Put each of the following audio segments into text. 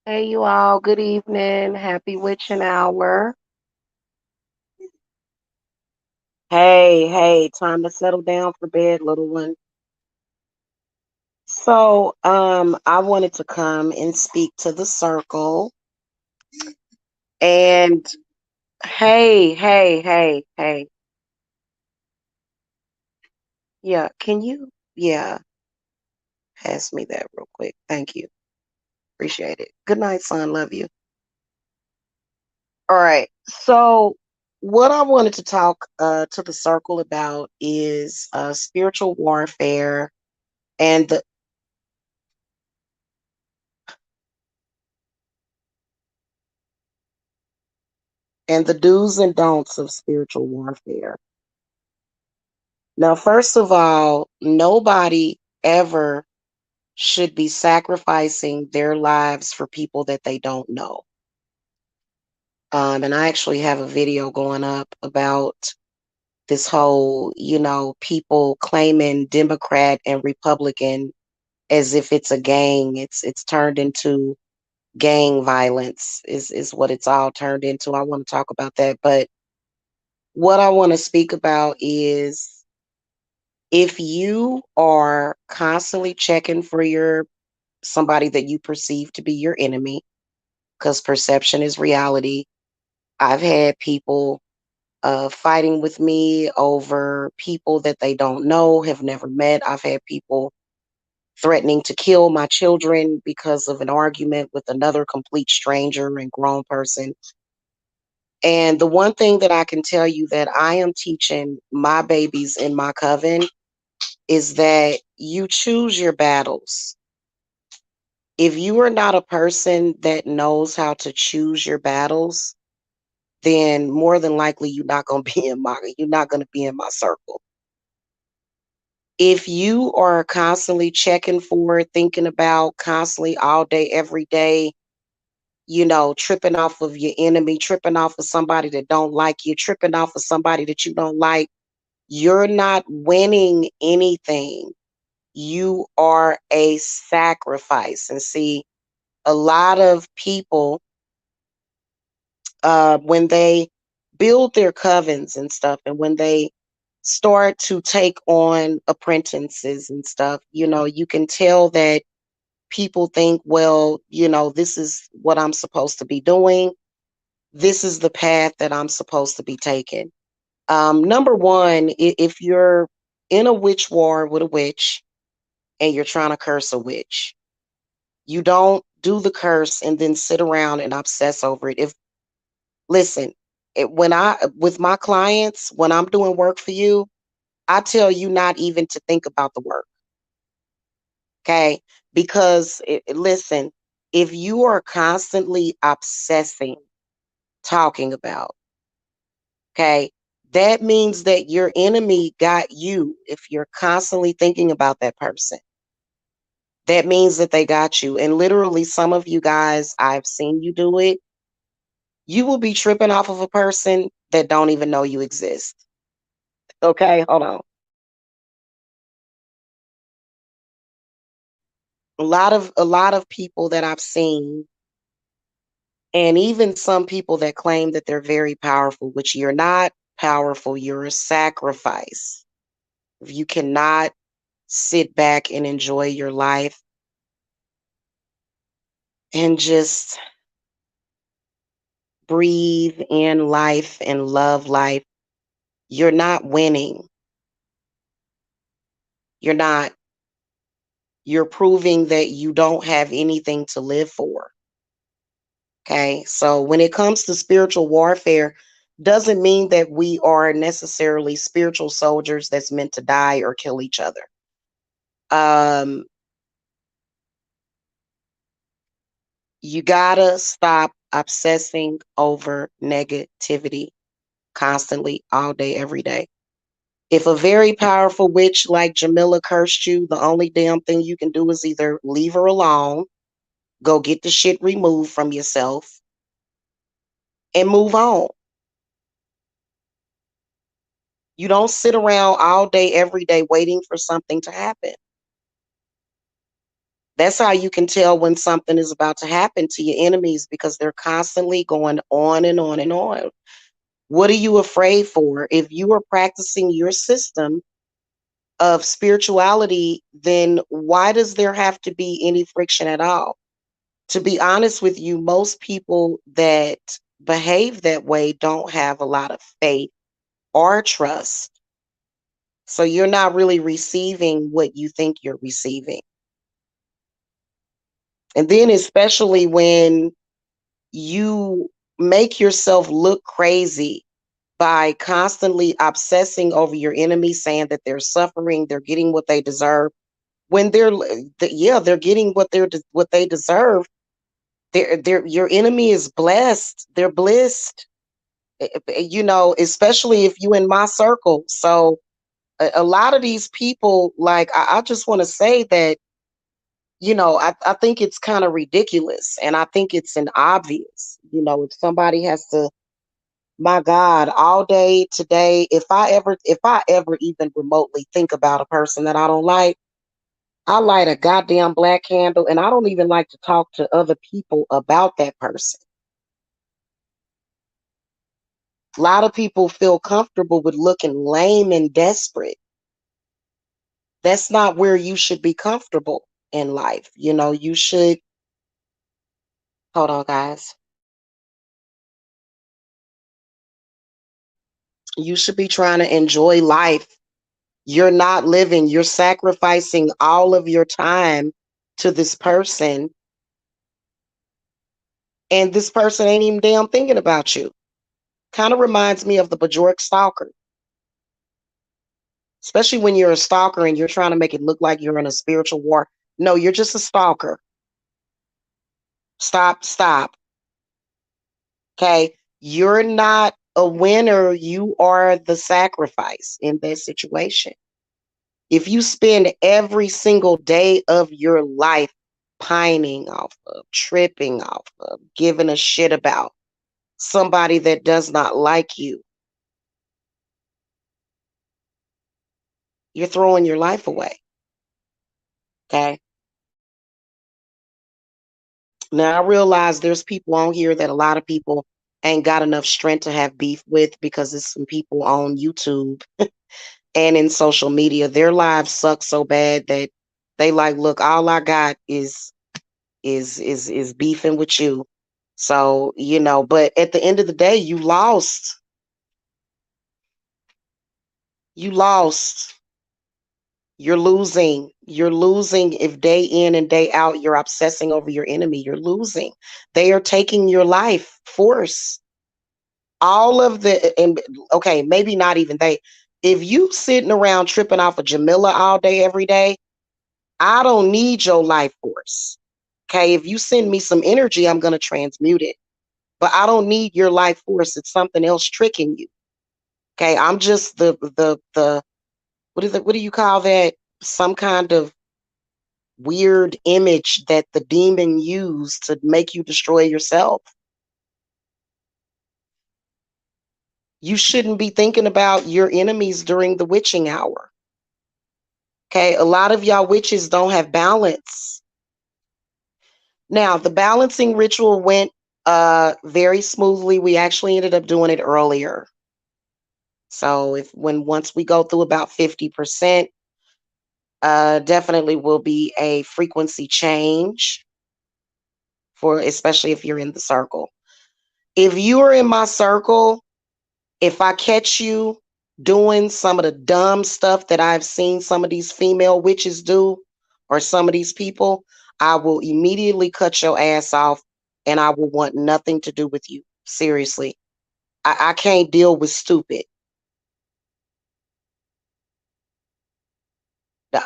Hey, you all. Good evening. Happy witching hour. Hey, hey, time to settle down for bed, little one. I wanted to come and speak to the circle. And hey. Yeah, yeah, pass me that real quick. Thank you. Appreciate it. Good night, son. Love you. All right. What I wanted to talk to the circle about is spiritual warfare and the do's and don'ts of spiritual warfare. Now, first of all, nobody ever should be sacrificing their lives for people that they don't know. And I actually have a video going up about this whole, people claiming Democrat and Republican as if it's a gang. It's turned into gang violence is what it's all turned into. I want to talk about that, but what I want to speak about is if you are constantly checking for your somebody that you perceive to be your enemy, because perception is reality. I've had people fighting with me over people that they don't know, have never met. I've had people threatening to kill my children because of an argument with another complete stranger and grown person. And the one thing that I can tell you that I am teaching my babies in my coven is that you choose your battles. If you are not a person that knows how to choose your battles, then more than likely you're not going to be in my circle. If you are constantly checking for, thinking about, constantly all day every day, tripping off of your enemy, tripping off of somebody that don't like you, tripping off of somebody that you don't like, you're not winning anything. You are a sacrifice. And see, a lot of people, when they build their covens and stuff, and when they start to take on apprentices and stuff, you can tell that people think, well, this is what I'm supposed to be doing. This is the path that I'm supposed to be taking. Number one, if you're in a witch war with a witch and you're trying to curse a witch, you don't do the curse and then sit around and obsess over it. If Listen, with my clients, when I'm doing work for you, I tell you not even to think about the work. Okay? Because listen, if you are constantly obsessing, talking about, okay, that means that your enemy got you. If you're constantly thinking about that person, that means that they got you. And literally, some of you guys, I've seen you do it. You will be tripping off of a person that don't even know you exist. Okay, hold on. A lot of people that I've seen, and even some people that claim that they're very powerful, which you're not powerful, you're a sacrifice. If you cannot sit back and enjoy your life and just breathe in life and love life, you're not winning. You're not. You're proving that you don't have anything to live for. Okay. So when it comes to spiritual warfare, doesn't mean that we are necessarily spiritual soldiers that's meant to die or kill each other. Um, you gotta stop obsessing over negativity constantly, all day, every day. If a very powerful witch like Jamila cursed you, the only damn thing you can do is either leave her alone, go get the shit removed from yourself, and move on. You don't sit around all day, every day waiting for something to happen. That's how you can tell when something is about to happen to your enemies, because they're constantly going on and on and on. What are you afraid for? If you are practicing your system of spirituality, then why does there have to be any friction at all? To be honest with you, most people that behave that way don't have a lot of faith or trust. So you're not really receiving what you think you're receiving. And then, especially when you make yourself look crazy by constantly obsessing over your enemy, saying that they're suffering, they're getting what they deserve. When they're getting what they deserve. They're your enemy is blessed. They're blessed. Especially if you in my circle. So a lot of these people, like, I just want to say that, I think it's kind of ridiculous, and I think it's an obvious, if somebody has to, my God, all day today, if I ever even remotely think about a person that I don't like, I light a goddamn black candle, and I don't even like to talk to other people about that person. A lot of people feel comfortable with looking lame and desperate. That's not where you should be comfortable in life. You should, hold on, guys. You should be trying to enjoy life. You're not living, you're sacrificing all of your time to this person, and this person ain't even damn thinking about you. Kind of reminds me of the Bajork stalker, especially when you're a stalker and you're trying to make it look like you're in a spiritual war. No, you're just a stalker. Stop. Okay. You're not a winner. You are the sacrifice in that situation. If you spend every single day of your life pining off of, tripping off of, giving a shit about somebody that does not like you, you're throwing your life away. Okay. Now I realize there's people on here that a lot of people ain't got enough strength to have beef with, because it's some people on YouTube and in social media. Their lives suck so bad that they like, look, all I got is beefing with you. So, but at the end of the day, you lost. You lost. You're losing. You're losing if day in and day out you're obsessing over your enemy. You're losing. They are taking your life force. All of the, and okay, maybe not even they. If you sitting around tripping off of Jamila all day, every day, I don't need your life force. Okay. If you send me some energy, I'm going to transmute it. But I don't need your life force. It's something else tricking you. Okay. I'm just the what is it? What do you call that? Some kind of weird image that the demon used to make you destroy yourself. You shouldn't be thinking about your enemies during the witching hour. Okay. A lot of y'all witches don't have balance. Now, the balancing ritual went very smoothly. We actually ended up doing it earlier. So once we go through about 50%, definitely will be a frequency change, for especially if you're in the circle. If you are in my circle, if I catch you doing some of the dumb stuff that I've seen some of these female witches do, or some of these people, I will immediately cut your ass off, and I will want nothing to do with you. Seriously. I can't deal with stupid.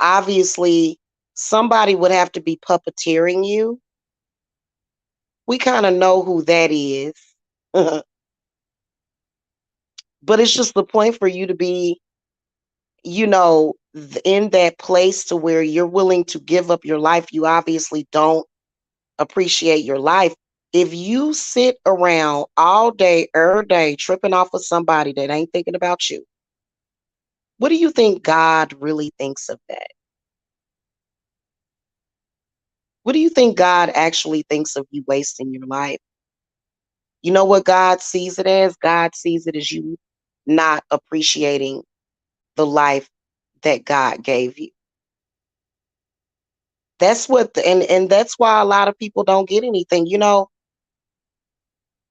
Obviously, somebody would have to be puppeteering you. We kind of know who that is. But it's just the point for you to be, in that place to where you're willing to give up your life. You obviously don't appreciate your life. If you sit around all day, every day, tripping off of somebody that ain't thinking about you, what do you think God really thinks of that? What do you think God actually thinks of you wasting your life? You know what God sees it as? God sees it as you not appreciating the life that God gave you. That's what and that's why a lot of people don't get anything.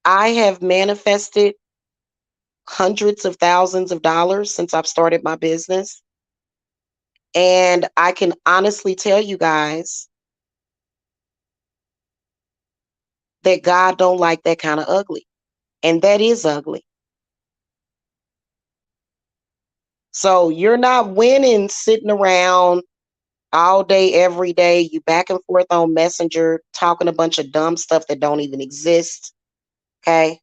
I have manifested hundreds of thousands of dollars since I've started my business. And I can honestly tell you guys that God don't like that kind of ugly. And that is ugly. So you're not winning sitting around all day, every day. You back and forth on Messenger, talking a bunch of dumb stuff that don't even exist. Okay.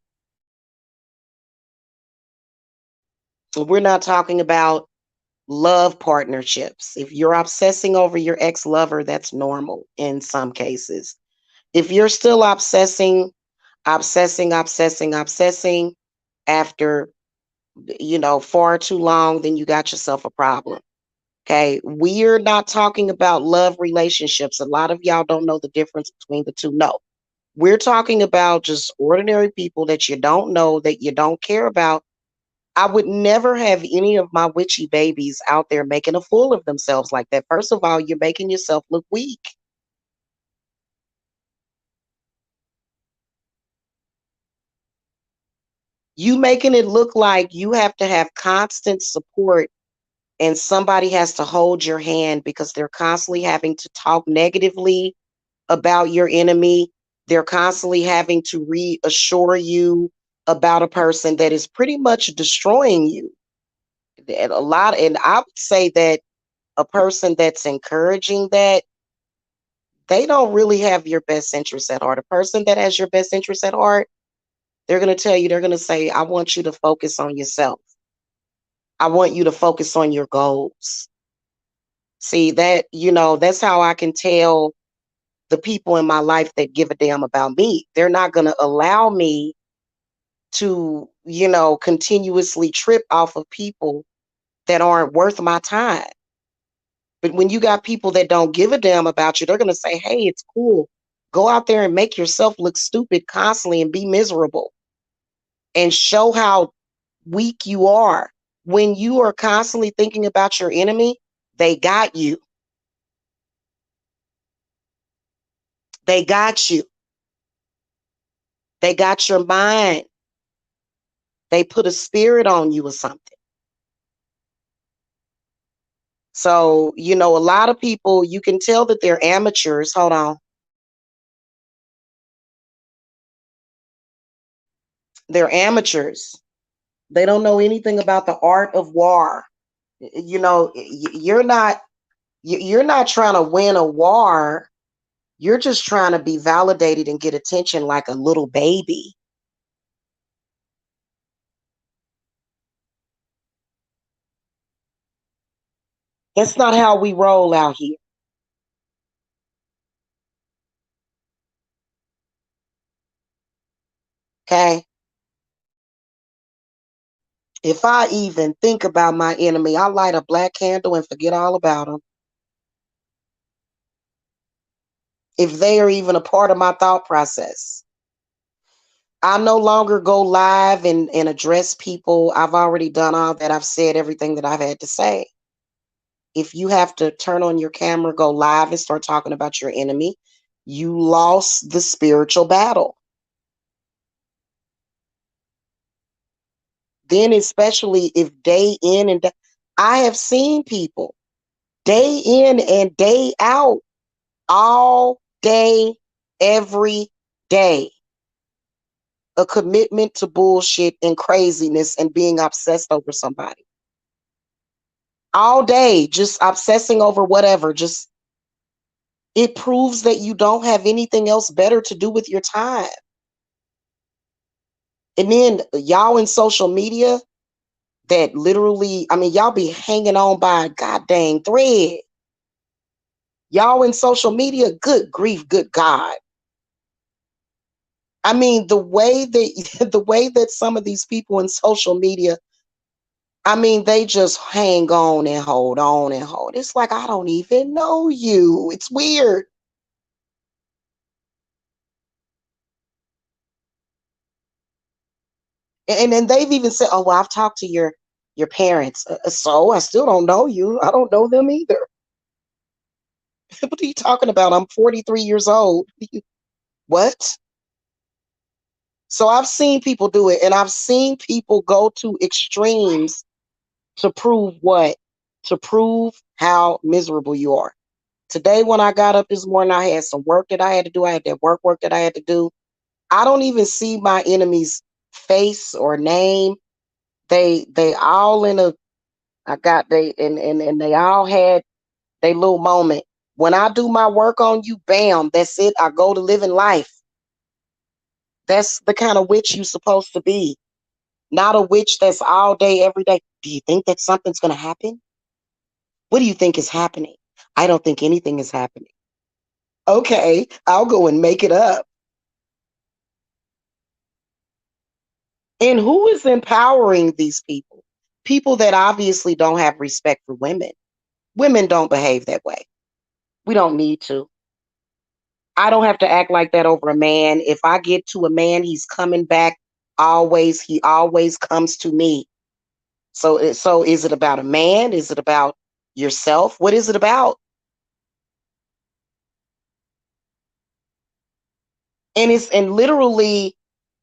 We're not talking about love partnerships. If you're obsessing over your ex-lover, that's normal in some cases. If you're still obsessing after, far too long, then you got yourself a problem. Okay. We're not talking about love relationships. A lot of y'all don't know the difference between the two. No, we're talking about just ordinary people that you don't know, that you don't care about. I would never have any of my witchy babies out there making a fool of themselves like that. First of all, you're making yourself look weak. You making it look like you have to have constant support and somebody has to hold your hand because they're constantly having to talk negatively about your enemy. They're constantly having to reassure you about a person that is pretty much destroying you. And I would say that a person that's encouraging that, they don't really have your best interest at heart. A person that has your best interest at heart, they're going to tell you, they're going to say, I want you to focus on yourself. I want you to focus on your goals. See that, that's how I can tell the people in my life that give a damn about me. They're not going to allow me to, continuously trip off of people that aren't worth my time. But when you got people that don't give a damn about you, they're going to say, hey, it's cool. Go out there and make yourself look stupid constantly and be miserable and show how weak you are. When you are constantly thinking about your enemy, they got you. They got you. They got your mind. They put a spirit on you or something. So, a lot of people, you can tell that they're amateurs. Hold on. They're amateurs. They don't know anything about the art of war. You're not trying to win a war. You're just trying to be validated and get attention like a little baby. That's not how we roll out here. Okay. If I even think about my enemy, I light a black candle and forget all about them. If they are even a part of my thought process, I no longer go live and address people. I've already done all that. I've said everything that I've had to say. If you have to turn on your camera, go live and start talking about your enemy, you lost the spiritual battle. Then, especially if day in and I have seen people day in and day out, all day, every day, a commitment to bullshit and craziness and being obsessed over somebody. All day, just obsessing over whatever. Just it proves that you don't have anything else better to do with your time. And then y'all in social media that literally, I mean, y'all be hanging on by a goddamn thread. Y'all in social media, good grief, good God. I mean, the way that the way that some of these people in social media, I mean, they just hang on and hold on and hold. It's like I don't even know you. It's weird. And then they've even said, "Oh, well, I've talked to your parents." So I still don't know you. I don't know them either. What are you talking about? I'm 43 years old. What? So I've seen people do it, and I've seen people go to extremes to prove what? To prove how miserable you are. Today, when I got up this morning, I had some work that I had to do. I had that work that I had to do. I don't even see my enemy's face or name. They all in a I got they and they all had their little moment. When I do my work on you, bam, that's it. I go to living life. That's the kind of witch you're supposed to be. Not a witch that's all day, every day. Do you think that something's gonna happen? What do you think is happening? I don't think anything is happening. Okay, I'll go and make it up. And who is empowering these people? People that obviously don't have respect for women. Women don't behave that way. We don't need to. I don't have to act like that over a man. If I get to a man, he's coming back always. He always comes to me. So is it about a man? Is it about yourself? What is it about? And literally,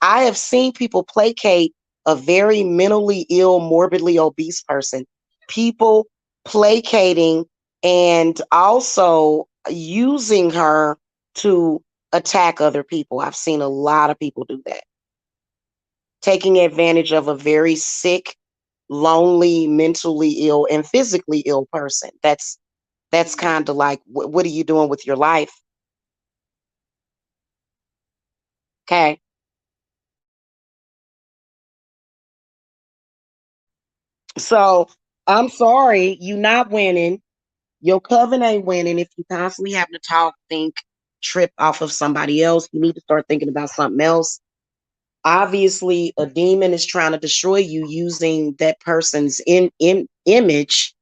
I have seen people placate a very mentally ill, morbidly obese person. People placating and also using her to attack other people. I've seen a lot of people do that, taking advantage of a very sick, lonely, mentally ill, and physically ill person. That's kind of like, what are you doing with your life? Okay. So I'm sorry, you not winning. Your coven ain't winning if you constantly have to talk, think, trip off of somebody else. You need to start thinking about something else. Obviously, a demon is trying to destroy you using that person's in image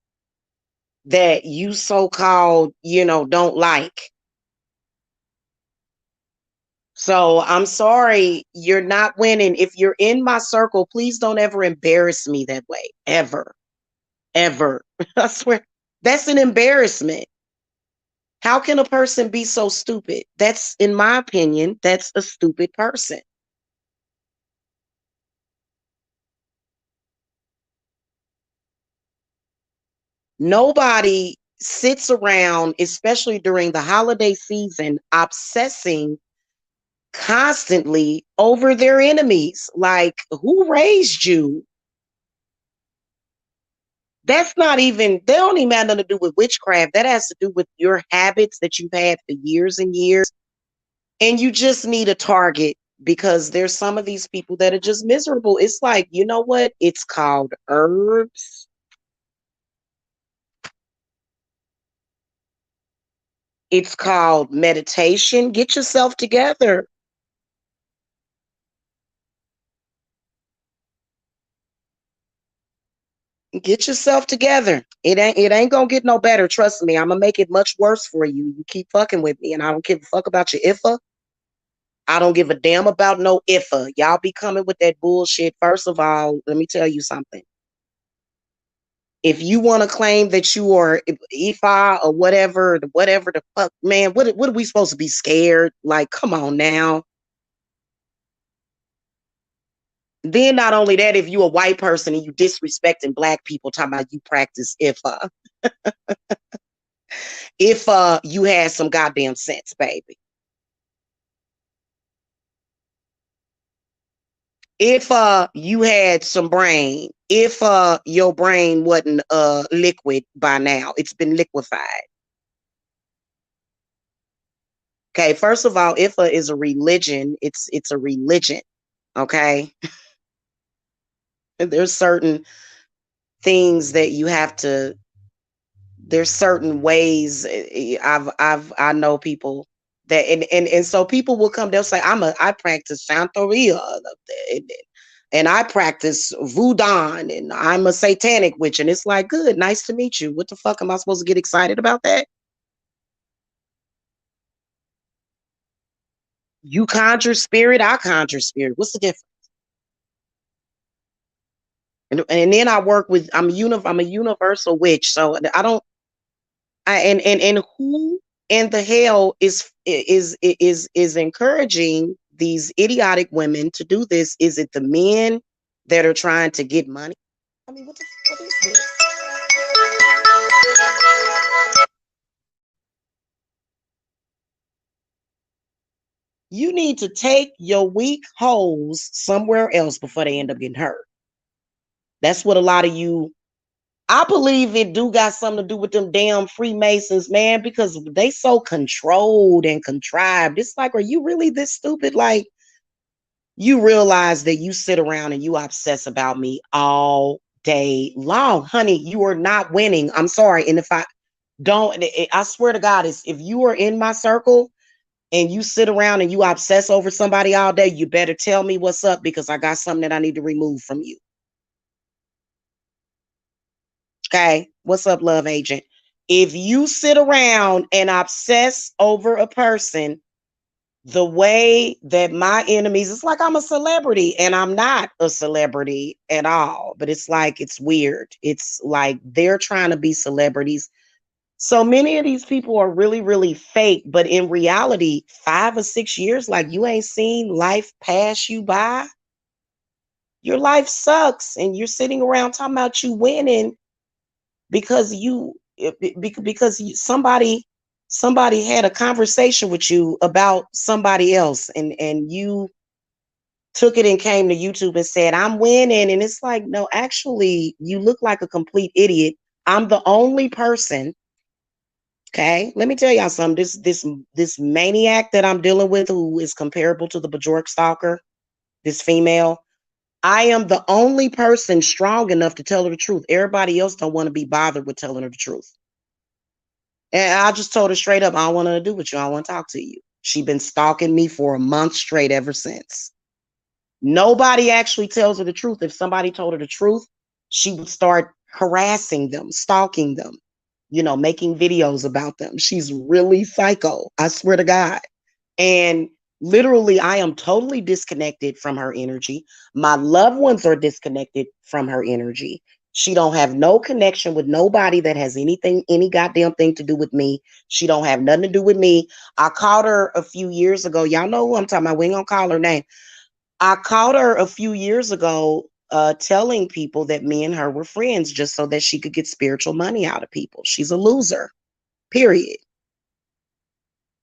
that you so called, don't like. So I'm sorry, you're not winning. If you're in my circle, please don't ever embarrass me that way. Ever. Ever. I swear. That's an embarrassment. How can a person be so stupid? That's, in my opinion, that's a stupid person. Nobody sits around, especially during the holiday season, obsessing constantly over their enemies. Like, who raised you? That's not even, they don't even have nothing to do with witchcraft. That has to do with your habits that you've had for years and years. And you just need a target because there's some of these people that are just miserable. It's like, you know what? It's called herbs. It's called meditation. Get yourself together. Get yourself together. It ain't gonna get no better. Trust me. I'm gonna make it much worse for you. You keep fucking with me, and I don't give a fuck about your IFA. I don't give a damn about no IFA. Y'all be coming with that bullshit. First of all, let me tell you something. If you want to claim that you are IFA or whatever the fuck, man, what are we supposed to be scared? Like, come on now. Then not only that, if you a white person and you disrespecting black people, talking about you practice if you had some goddamn sense, baby. If you had some brain, if your brain wasn't liquid by now, it's been liquefied. Okay, first of all, IFA is a religion. It's a religion. Okay. There's certain things that you have to, there's certain ways. I know people that and so people will come, they'll say, I practice Santeria and I practice voodoo and I'm a satanic witch. And it's like, good, nice to meet you. What the fuck am I supposed to get excited about that? You conjure spirit, I conjure spirit. What's the difference? And then I work with I'm a universal witch. So I don't and who in the hell is encouraging these idiotic women to do this? Is it the men that are trying to get money? I mean, what is this? You need to take your weak hoes somewhere else before they end up getting hurt. That's what a lot of you. I believe it do got something to do with them damn Freemasons, man, because they so controlled and contrived. It's like, are you really this stupid? Like, you realize that you sit around and you obsess about me all day long. Honey, you are not winning. I'm sorry. And if I don't, I swear to God, is if you are in my circle and you sit around and you obsess over somebody all day, you better tell me what's up because I got something that I need to remove from you. Okay. What's up, love agent? If you sit around and obsess over a person the way that my enemies, it's like I'm a celebrity and I'm not a celebrity at all, but it's like it's weird. It's like they're trying to be celebrities. So many of these people are really, really fake, but in reality, 5 or 6 years, like you ain't seen life pass you by. Your life sucks, and you're sitting around talking about you winning because somebody had a conversation with you about somebody else, and you took it and came to YouTube and said, I'm winning. And it's like, no, actually, you look like a complete idiot. I'm the only person. Okay. Let me tell y'all something. This maniac that I'm dealing with, who is comparable to the Bjork stalker, this female. I am the only person strong enough to tell her the truth. Everybody else don't want to be bothered with telling her the truth. And I just told her straight up, I don't want nothing to do with you. I don't want to talk to you. She been stalking me for a month straight ever since. Nobody actually tells her the truth. If somebody told her the truth, she would start harassing them, stalking them, making videos about them. She's really psycho. I swear to God. And literally, I am totally disconnected from her energy. My loved ones are disconnected from her energy. She don't have no connection with nobody that has any goddamn thing to do with me. She don't have nothing to do with me. I called her a few years ago. Y'all know who I'm talking about. We ain't gonna call her name. I caught her a few years ago telling people that me and her were friends just so that she could get spiritual money out of people. She's a loser, period.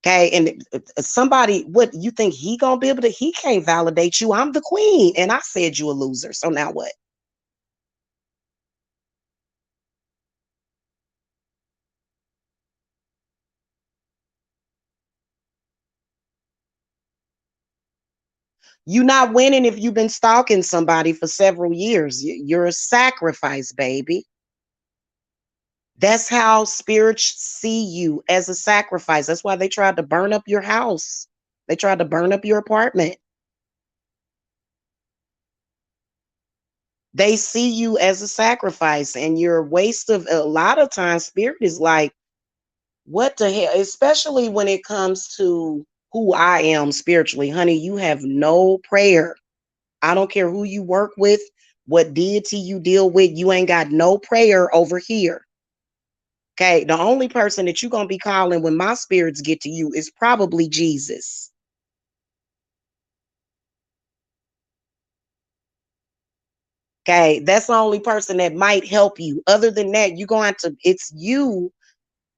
Okay. And somebody, what you think he gonna be able to? He can't validate you. I'm the queen. And I said you a loser. So now what? You're not winning if you've been stalking somebody for several years. You're a sacrifice, baby. That's how spirits see you, as a sacrifice. That's why they tried to burn up your house. They tried to burn up your apartment. They see you as a sacrifice, and you're a waste of a lot of times. Spirit is like, what the hell? Especially when it comes to who I am spiritually. Honey, you have no prayer. I don't care who you work with, what deity you deal with, you ain't got no prayer over here. Okay, the only person that you're gonna be calling when my spirits get to you is probably Jesus. Okay, that's the only person that might help you. Other than that, you're going to, it's you.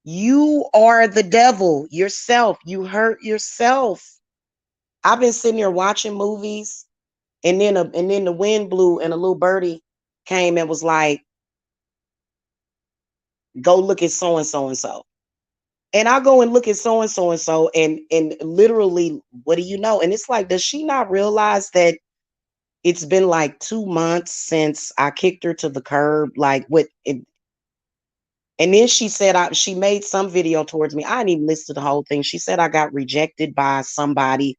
You are the devil yourself. You hurt yourself. I've been sitting here watching movies, and then the wind blew and a little birdie came and was like, go look at so and so and so. And I go and look at so and so and so, and literally, what do you know? And it's like, does she not realize that it's been like 2 months since I kicked her to the curb? Like what? And then she said she made some video towards me. I didn't even listen to the whole thing. She said I got rejected by somebody.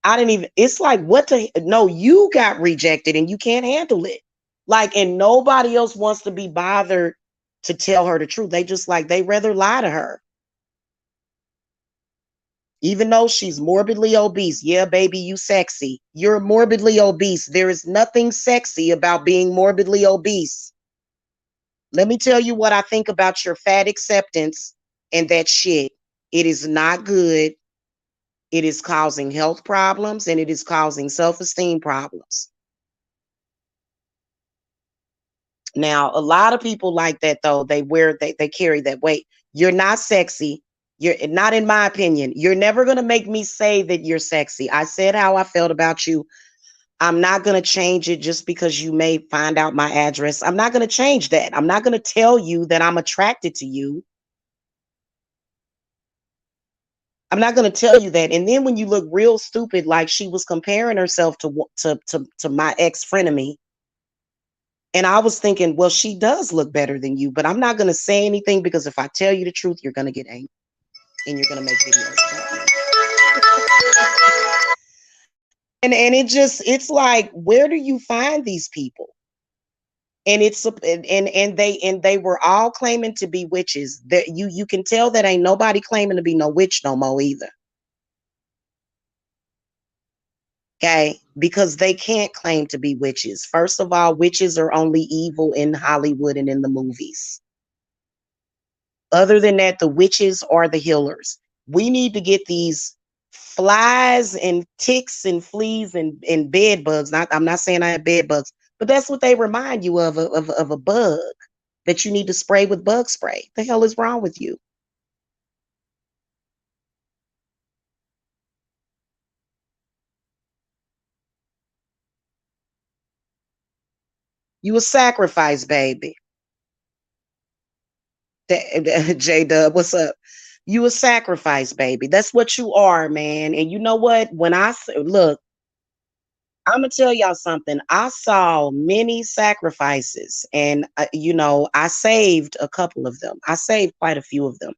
I didn't even, it's like, what the, no, you got rejected and you can't handle it. Like, and nobody else wants to be bothered to tell her the truth. They just like, they rather lie to her. Even though she's morbidly obese. Yeah, baby, you sexy. You're morbidly obese. There is nothing sexy about being morbidly obese. Let me tell you what I think about your fat acceptance and that shit. It is not good. It is causing health problems and it is causing self esteem problems. Now, a lot of people like that though. They carry that weight. You're not sexy. You're not, in my opinion. You're never going to make me say that you're sexy. I said how I felt about you. I'm not going to change it just because you may find out my address. I'm not going to change that. I'm not going to tell you that I'm attracted to you. I'm not going to tell you that. And then when you look real stupid, like she was comparing herself to my ex frenemy, and I was thinking, well, she does look better than you, but I'm not going to say anything because if I tell you the truth, you're going to get angry and you're going to make videos about me. And it's like, where do you find these people? And they were all claiming to be witches. That you can tell that ain't nobody claiming to be no witch no more either. Okay, because they can't claim to be witches. First of all, witches are only evil in Hollywood and in the movies. Other than that, the witches are the healers. We need to get these flies and ticks and fleas and bed bugs. I'm not saying I have bed bugs, but that's what they remind you of a bug that you need to spray with bug spray. The hell is wrong with you? You a sacrifice, baby. J Dub, what's up? You a sacrifice, baby. That's what you are, man. And you know what? When I look, I'm gonna tell y'all something. I saw many sacrifices, and I saved a couple of them. I saved quite a few of them,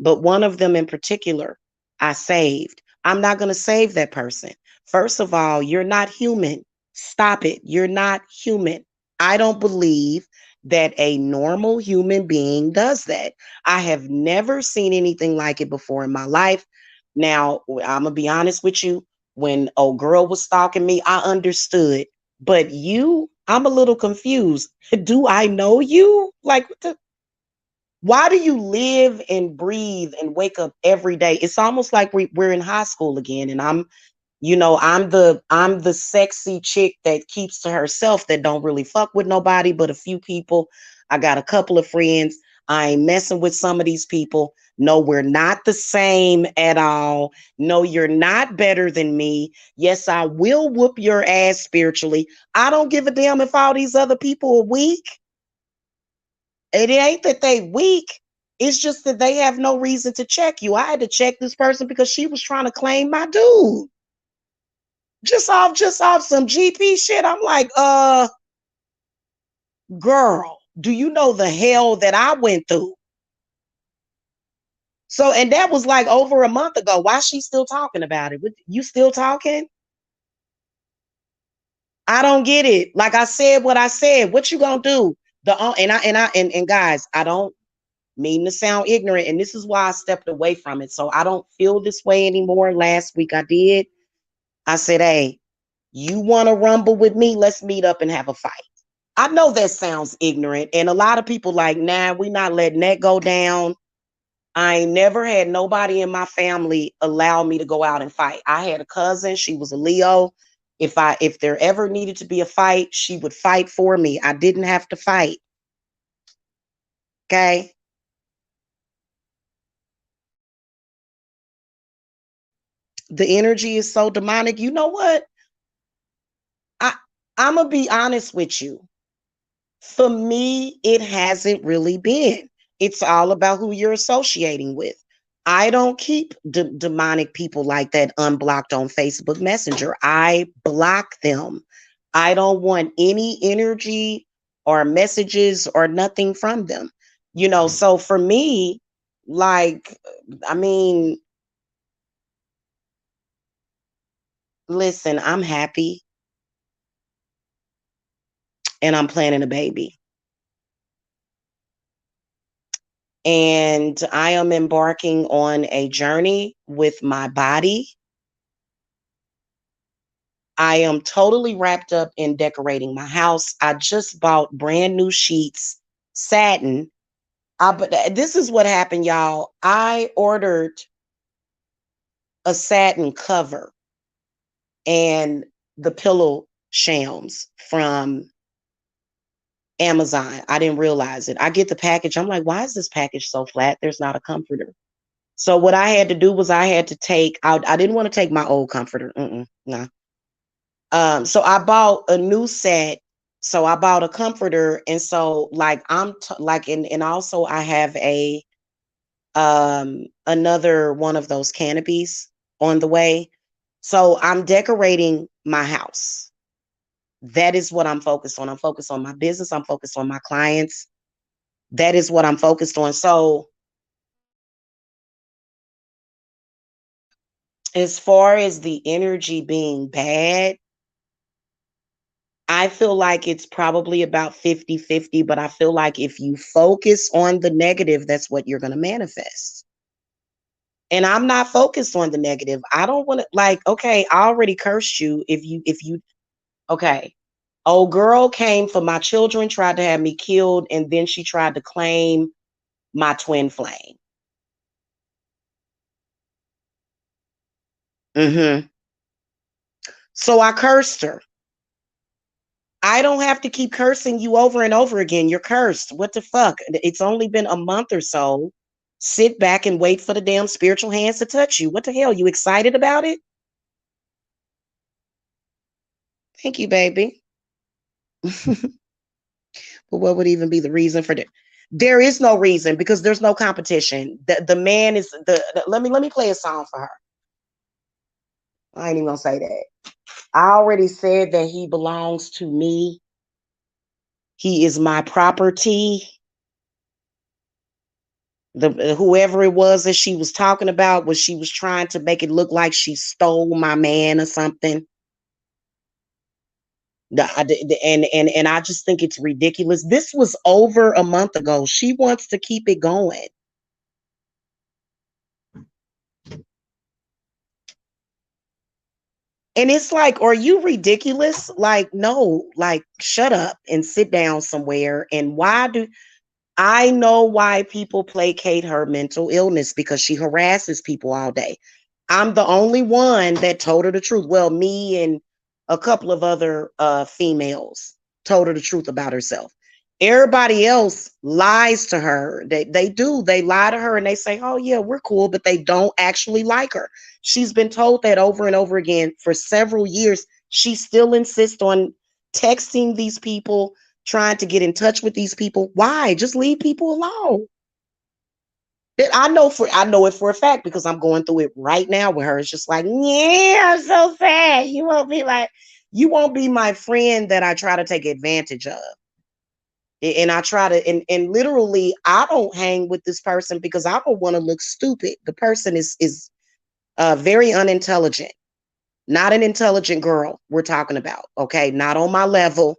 but one of them in particular, I saved. I'm not gonna save that person. First of all, you're not human. Stop it. You're not human. I don't believe that a normal human being does that. I have never seen anything like it before in my life. Now, I'm going to be honest with you. When old girl was stalking me, I understood. But you, I'm a little confused. Do I know you? Like, why do you live and breathe and wake up every day? It's almost like we're in high school again, and I'm the sexy chick that keeps to herself, that don't really fuck with nobody but a few people. I got a couple of friends. I ain't messing with some of these people. No, we're not the same at all. No, you're not better than me. Yes, I will whoop your ass spiritually. I don't give a damn if all these other people are weak. It ain't that they weak. It's just that they have no reason to check you. I had to check this person because she was trying to claim my dude. Just off some GP shit. I'm like, girl, do you know the hell that I went through? So, and that was like over a month ago. Why she still talking about it? You still talking? I don't get it. Like I said what I said. What you gonna do? And guys, I don't mean to sound ignorant, and this is why I stepped away from it. So I don't feel this way anymore. Last week I did. I said, hey, you want to rumble with me? Let's meet up and have a fight. I know that sounds ignorant, and a lot of people like, nah, we not letting that go down. I ain't never had nobody in my family allow me to go out and fight. I had a cousin, she was a Leo. If there ever needed to be a fight, she would fight for me. I didn't have to fight. Okay. The energy is so demonic. You know what? I I'm gonna be honest with you. For me, it hasn't really been. It's all about who you're associating with. I don't keep demonic people like that unblocked on Facebook Messenger. I block them. I don't want any energy or messages or nothing from them. So for me, like, I mean, listen, I'm happy and I'm planning a baby. and I am embarking on a journey with my body. I am totally wrapped up in decorating my house. I just bought brand new sheets, satin. But this is what happened, y'all. I ordered a satin cover and the pillow shams from Amazon. I didn't realize it. I get the package. I'm like, why is this package so flat? There's not a comforter. So what I had to do was I had to take out. I didn't want to take my old comforter. No. So I bought a new set. So I bought a comforter, and so like like, and also I have a another one of those canopies on the way. So I'm decorating my house. That is what I'm focused on. I'm focused on my business. I'm focused on my clients. That is what I'm focused on. So as far as the energy being bad, I feel like it's probably about 50-50, but I feel like if you focus on the negative, that's what you're going to manifest. And I'm not focused on the negative. I don't want to, like, okay, I already cursed you if you okay. Old girl came for my children, tried to have me killed, and then she tried to claim my twin flame. Mhm. So I cursed her. I don't have to keep cursing you over and over again. You're cursed. What the fuck? It's only been a month or so. Sit back and wait for the damn spiritual hands to touch you. What the hell? You excited about it? Thank you, baby. But what would even be the reason for that? There is no reason because there's no competition. The man is let me play a song for her. I ain't even gonna say that. I already said that he belongs to me. He is my property. The whoever it was that she was talking about, was she was trying to make it look like she stole my man or something. And I just think it's ridiculous. This was over a month ago. She wants to keep it going. And it's like, are you ridiculous? Like, no, like, shut up and sit down somewhere. And why do I know why people placate her mental illness? Because she harasses people all day. I'm the only one that told her the truth. Well, me and a couple of other females told her the truth about herself. Everybody else lies to her. They do. They lie to her and they say, "Oh yeah, we're cool," but they don't actually like her. She's been told that over and over again for several years. She still insists on texting these people, trying to get in touch with these people. Why? Just leave people alone. I know it for a fact because I'm going through it right now with her. It's just like, yeah, I'm so sad. You won't be my friend that I try to take advantage of. And I try to, and literally, I don't hang with this person because I don't want to look stupid. The person is very unintelligent, not an intelligent girl we're talking about. Okay, not on my level,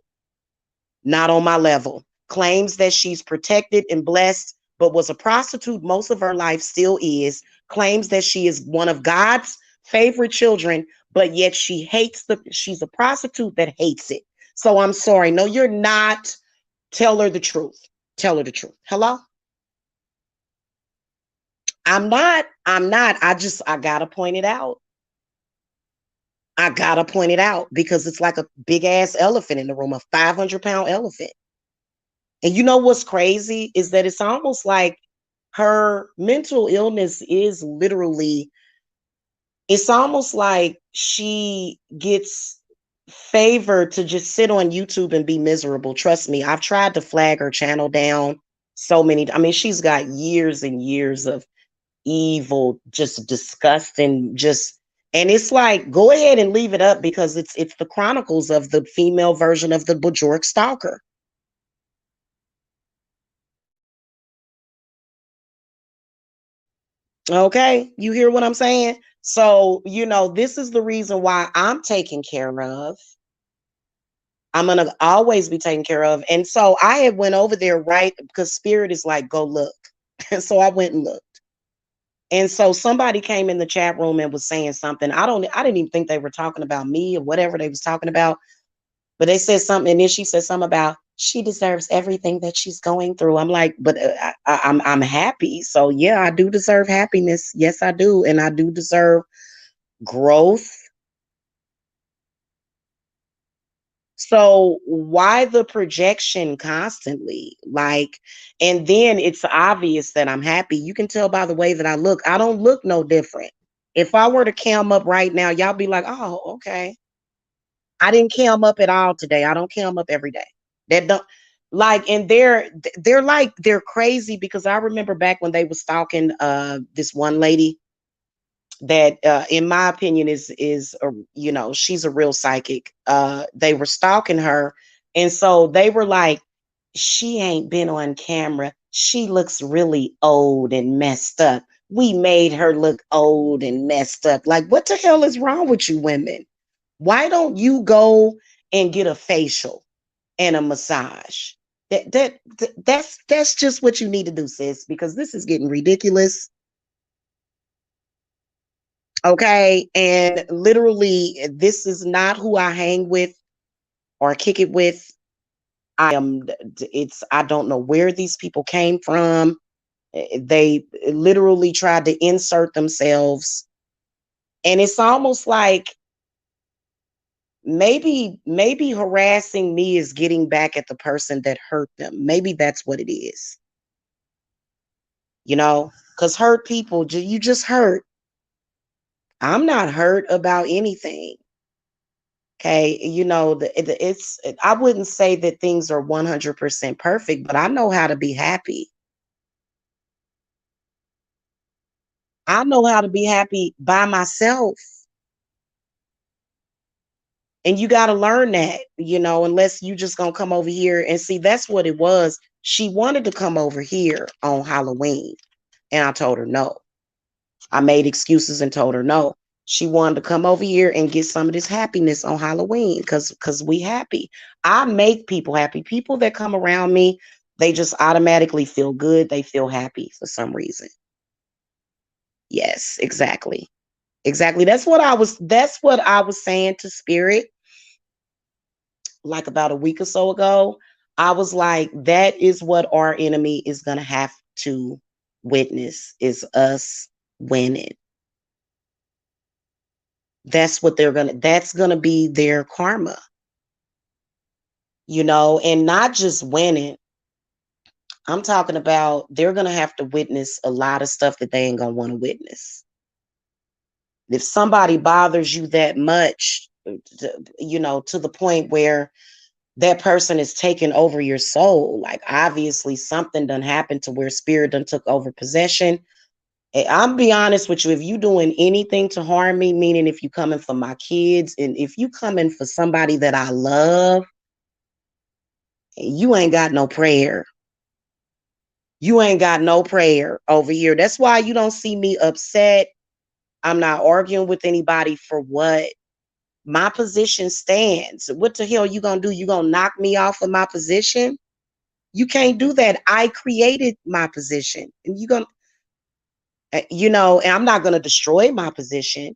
not on my level. Claims that she's protected and blessed, but was a prostitute most of her life, still is. Claims that she is one of God's favorite children, but yet she's a prostitute that hates it. So I'm sorry. No, you're not. Tell her the truth. Tell her the truth. Hello? I'm not. I'm not. I gotta point it out. I gotta point it out because it's like a big ass elephant in the room, a 500-pound elephant. And you know what's crazy is that it's almost like her mental illness is literally, it's almost like she gets favored to just sit on YouTube and be miserable. Trust me, I've tried to flag her channel down so many. I mean, she's got years and years of evil, just disgusting, just, and it's like, go ahead and leave it up because it's the chronicles of the female version of the Bajork stalker. Okay, you hear what I'm saying? So, this is the reason why I'm taken care of. I'm gonna always be taken care of. And so I had went over there, right? Because spirit is like, go look. So I went and looked. And so somebody came in the chat room and was saying something. I didn't even think they were talking about me or whatever they was talking about. But they said something, and then she said something about she deserves everything that she's going through. I'm like, but I'm happy. So yeah, I do deserve happiness. Yes, I do, and I do deserve growth. So why the projection constantly? Like, and then it's obvious that I'm happy. You can tell by the way that I look. I don't look no different. If I were to cam up right now, y'all be like, oh, okay. I didn't cam up at all today. I don't cam up every day. That don't like, and they're like they're crazy because I remember back when they was stalking this one lady that in my opinion is a, you know, she's a real psychic. They were stalking her, and so they were like, she ain't been on camera, she looks really old and messed up, we made her look old and messed up. Like, what the hell is wrong with you women? Why don't you go and get a facial and a massage? That's just what you need to do, sis, because this is getting ridiculous. Okay. And literally, this is not who I hang with or kick it with. I don't know where these people came from. They literally tried to insert themselves. And it's almost like maybe harassing me is getting back at the person that hurt them. Maybe that's what it is, you know, because hurt people, you just hurt. I'm not hurt about anything. Okay, you know, I wouldn't say that things are 100% perfect, but I know how to be happy. I know how to be happy by myself. And you got to learn that, you know, unless you just going to come over here and see. That's what it was. She wanted to come over here on Halloween, and I told her no. I made excuses and told her no. She wanted to come over here and get some of this happiness on Halloween because we happy. I make people happy. People that come around me, they just automatically feel good. They feel happy for some reason. Yes, exactly. Exactly. That's what I was saying to Spirit like about a week or so ago. I was like, that is what our enemy is gonna have to witness is us winning. That's gonna be their karma, you know, and not just winning. I'm talking about they're gonna have to witness a lot of stuff that they ain't gonna want to witness. If somebody bothers you that much, you know, to the point where that person is taking over your soul, like obviously something done happened to where spirit done took over possession. I'm be honest with you, if you doing anything to harm me, meaning if you coming for my kids and if you coming for somebody that I love, you ain't got no prayer. You ain't got no prayer over here. That's why you don't see me upset. I'm not arguing with anybody for what. My position stands. What the hell you gonna do? You gonna knock me off of my position? You can't do that. I created my position. And you gonna, you know, and I'm not gonna destroy my position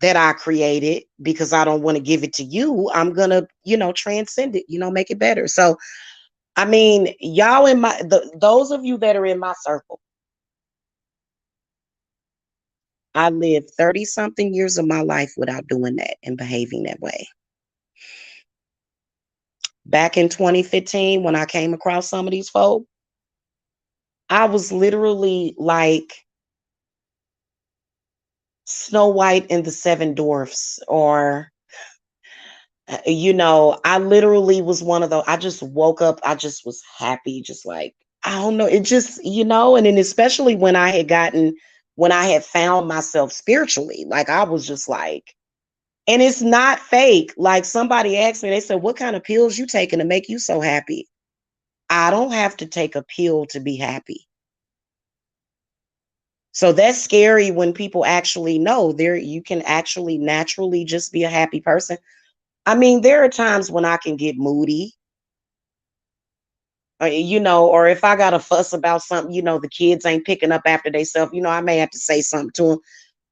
that I created because I don't want to give it to you. I'm gonna, you know, transcend it, you know, make it better. So I mean, y'all in those of you that are in my circle, I lived 30 something years of my life without doing that and behaving that way. Back in 2015, when I came across some of these folk, I was literally like Snow White and the Seven Dwarfs, or, you know, I literally was one of those. I just woke up, I just was happy, just like, I don't know, it just, you know, and then especially when I had found myself spiritually, like I was just like, and it's not fake. Like somebody asked me, they said, what kind of pills you taking to make you so happy? I don't have to take a pill to be happy. So that's scary when people actually know there you can actually naturally just be a happy person. I mean, there are times when I can get moody. or if I got a fuss about something, the kids ain't picking up after themselves, I may have to say something to them.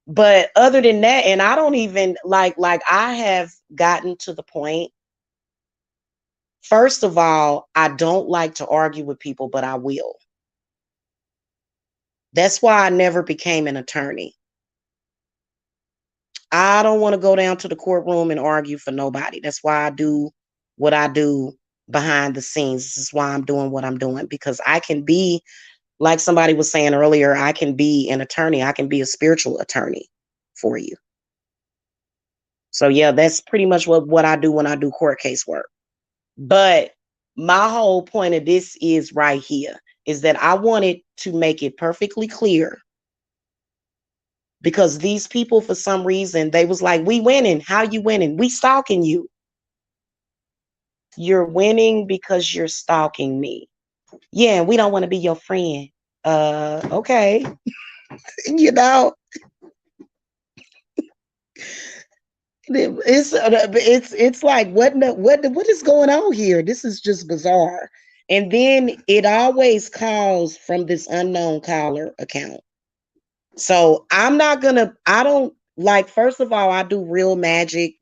But other than that, and I don't even like I have gotten to the point. First of all, I don't like to argue with people, but I will. That's why I never became an attorney. I don't want to go down to the courtroom and argue for nobody. That's why I do what I do behind the scenes. This is why I'm doing what I'm doing, because I can be, like somebody was saying earlier, I can be an attorney. I can be a spiritual attorney for you. So yeah, that's pretty much what I do when I do court case work. But my whole point of this is right here is that I wanted to make it perfectly clear, because these people, for some reason, they was like, we winning. How you winning? We stalking you. You're winning because you're stalking me. Yeah, we don't want to be your friend. Okay. you know, it's like what is going on here? This is just bizarre. And then it always calls from this unknown caller account. So I don't like, first of all, I do real magic.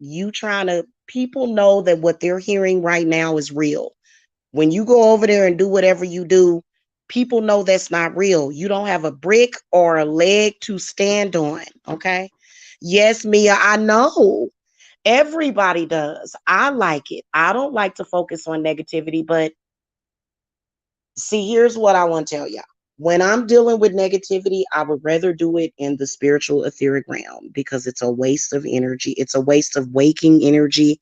People know that what they're hearing right now is real. When you go over there and do whatever you do, people know that's not real. You don't have a brick or a leg to stand on. Okay. Yes, Mia, I know. Everybody does. I like it. I don't like to focus on negativity, but see, here's what I want to tell y'all. When I'm dealing with negativity, I would rather do it in the spiritual etheric realm, because it's a waste of energy. It's a waste of waking energy.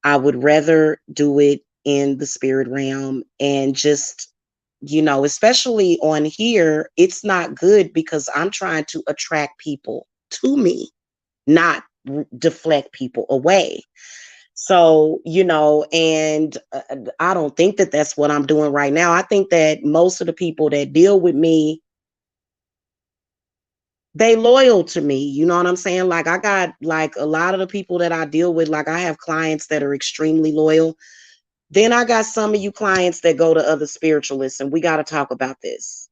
I would rather do it in the spirit realm, and just, especially on here, it's not good because I'm trying to attract people to me, not deflect people away. So, and I don't think that that's what I'm doing right now. I think that most of the people that deal with me, they loyal to me. You know what I'm saying? Like, I got like a lot of the people that I deal with, like I have clients that are extremely loyal. Then I got some of you clients that go to other spiritualists, and we got to talk about this.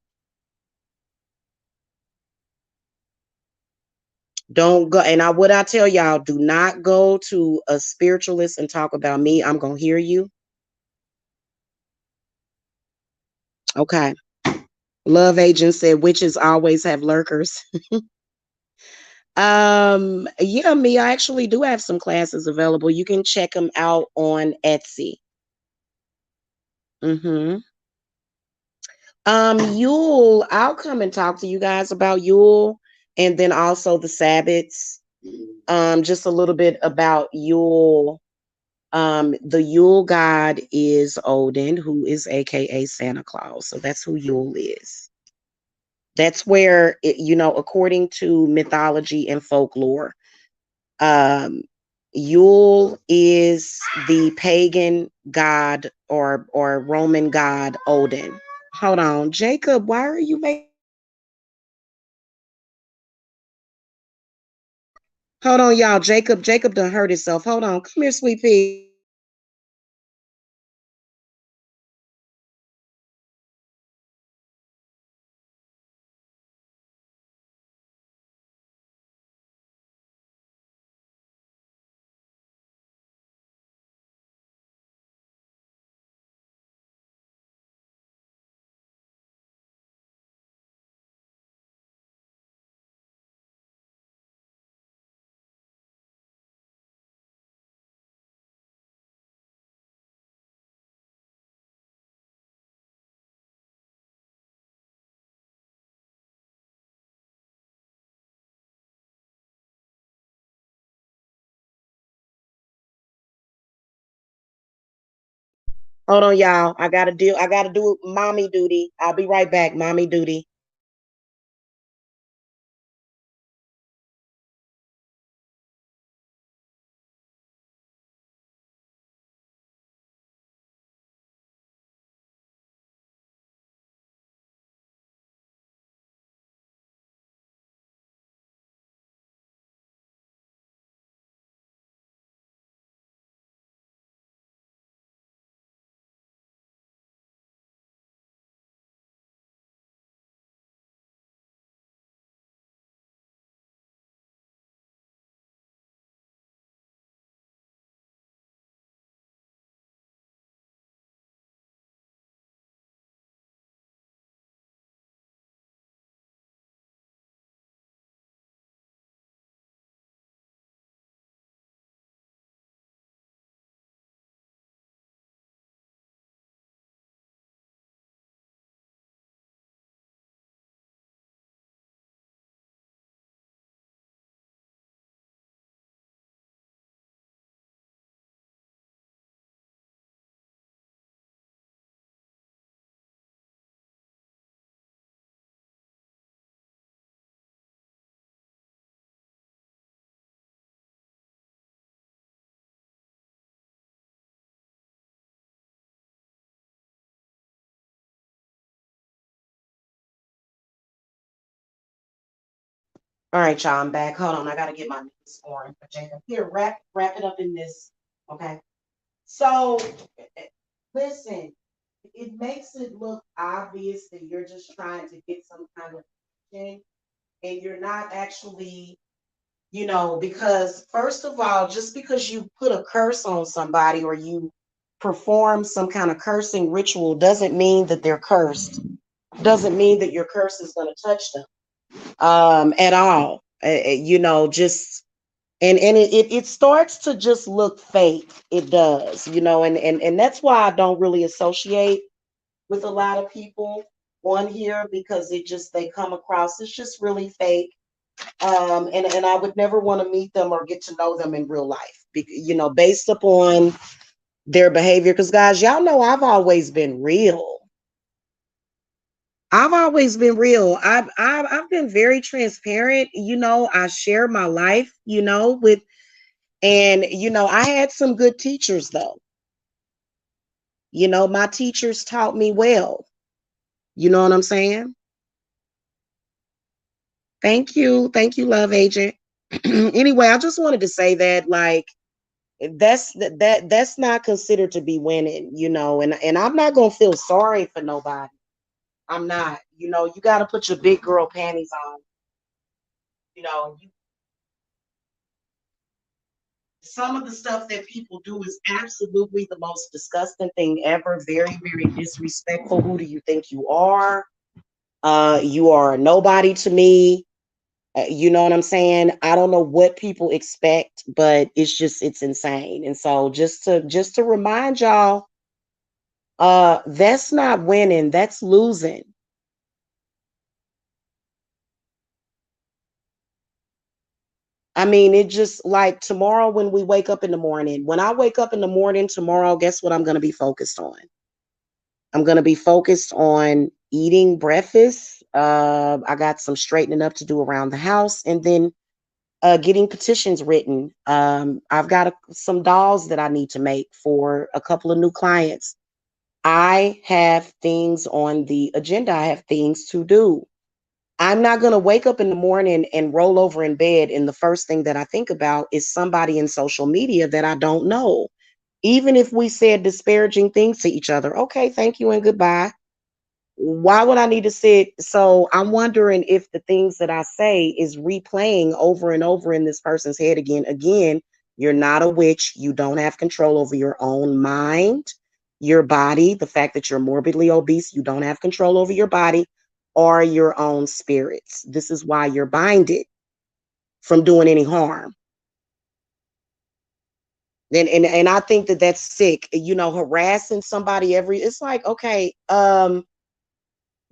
Don't go. And what I tell y'all, do not go to a spiritualist and talk about me. I'm going to hear you. Okay. Love Agent said witches always have lurkers. Yeah, me, I actually do have some classes available. You can check them out on Etsy. Mm-hmm. Yule, I'll come and talk to you guys about Yule, and then also the Sabbats. Just a little bit about Yule. The Yule god is Odin, who is AKA Santa Claus. So that's who Yule is. That's where according to mythology and folklore, um, Yule is the pagan god, or Roman god Odin. Hold on, Jacob, why are you making? Hold on, y'all. Jacob done hurt himself. Hold on, come here, sweet pea. Hold on, y'all. I gotta do mommy duty. I'll be right back. Mommy duty. All right, y'all, I'm back. Hold on, I gotta get my news on for Jacob. Here, wrap it up in this. Okay. So listen, it makes it look obvious that you're just trying to get some kind of attention and you're not actually, because first of all, just because you put a curse on somebody or you perform some kind of cursing ritual doesn't mean that they're cursed. Doesn't mean that your curse is going to touch them at all. Just and it starts to just look fake. It does, and that's why I don't really associate with a lot of people on here because they come across, it's just really fake. And I would never want to meet them or get to know them in real life, based upon their behavior. Because guys, y'all know I've always been real. I've always been real. I've been very transparent. I share my life. With and I had some good teachers though. My teachers taught me well. You know what I'm saying? Thank you, love agent. Anyway, I just wanted to say that like that's not considered to be winning, and I'm not gonna feel sorry for nobody. I'm not. You got to put your big girl panties on. You, some of the stuff that people do is absolutely the most disgusting thing ever. Very, very disrespectful. Who do you think you are? You are a nobody to me. You know what I'm saying? I don't know what people expect, but it's insane. And so just to remind y'all, that's not winning, that's losing. I mean, it just like tomorrow when we wake up in the morning, when I wake up in the morning tomorrow, guess what I'm going to be focused on? I'm going to be focused on eating breakfast. I got some straightening up to do around the house and then getting petitions written. I've got some dolls that I need to make for a couple of new clients. I have things on the agenda. I have things to do. I'm not going to wake up in the morning and roll over in bed. And the first thing that I think about is somebody in social media that I don't know. Even if we said disparaging things to each other, okay, thank you and goodbye. Why would I need to sit? So I'm wondering if the things that I say is replaying over and over in this person's head again. Again, you're not a witch. You don't have control over your own mind, your body, the fact that you're morbidly obese, you don't have control over your body or your own spirits. This is why you're binded from doing any harm. And I think that that's sick. Harassing somebody it's like, okay,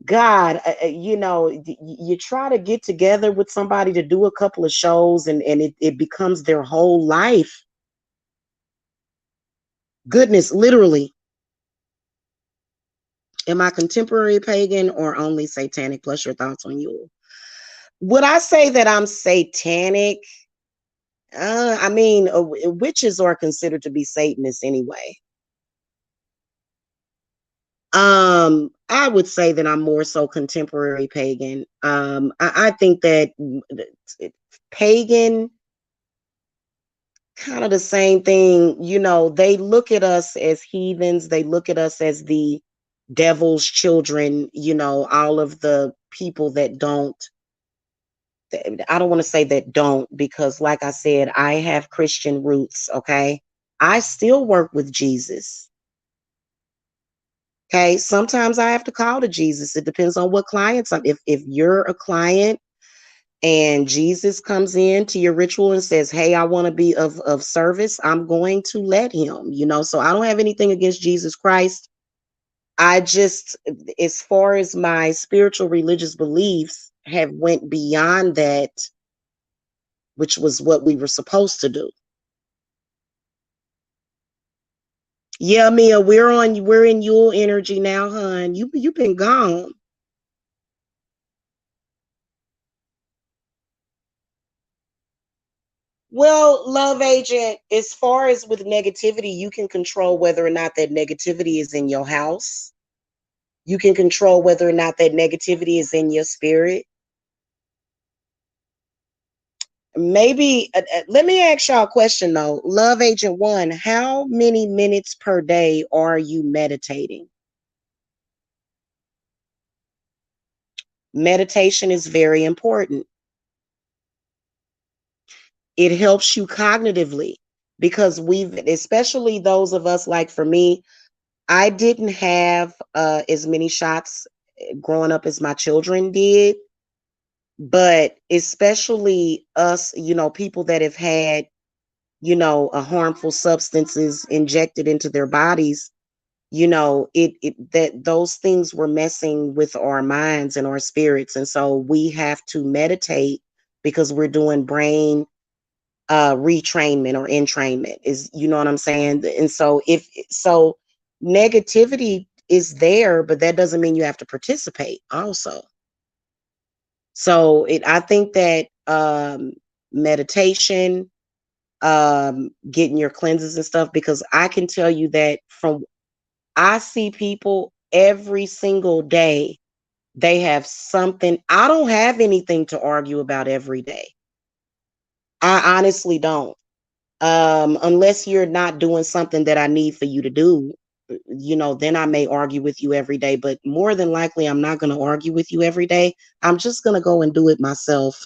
God, you try to get together with somebody to do a couple of shows and it becomes their whole life. Goodness, literally. Am I contemporary pagan or only satanic? Plus your thoughts on you. Would I say that I'm satanic? I mean, witches are considered to be Satanists anyway. I would say that I'm more so contemporary pagan. I think that pagan, kind of the same thing. They look at us as heathens. They look at us as the devil's children. All of the people that don't. I don't want to say that don't because, like I said, I have Christian roots. Okay, I still work with Jesus. Okay, sometimes I have to call to Jesus. It depends on what clients I'm. If you're a client and Jesus comes in to your ritual and says, "Hey, I want to be of service," I'm going to let him. So I don't have anything against Jesus Christ. I just, as far as my spiritual religious beliefs, have went beyond that, which was what we were supposed to do. Yeah, Mia, we're in your energy now, hun. You've been gone. Well, love agent, as far as with negativity, you can control whether or not that negativity is in your house. You can control whether or not that negativity is in your spirit. Maybe let me ask y'all a question though. Love Agent One, how many minutes per day are you meditating? Meditation is very important. It helps you cognitively because we've, especially those of us like for me, I didn't have as many shots growing up as my children did, but especially us, people that have had, a harmful substances injected into their bodies, it that those things were messing with our minds and our spirits. And so we have to meditate because we're doing brain retrainment or entrainment, is, you know what I'm saying? And so if so negativity is there, but that doesn't mean you have to participate also. So I think that meditation, getting your cleanses and stuff, because I can tell you that from I see people every single day, they have something. I don't have anything to argue about every day. I honestly don't. Unless you're not doing something that I need for you to do, then I may argue with you every day. But more than likely, I'm not going to argue with you every day. I'm just going to go and do it myself.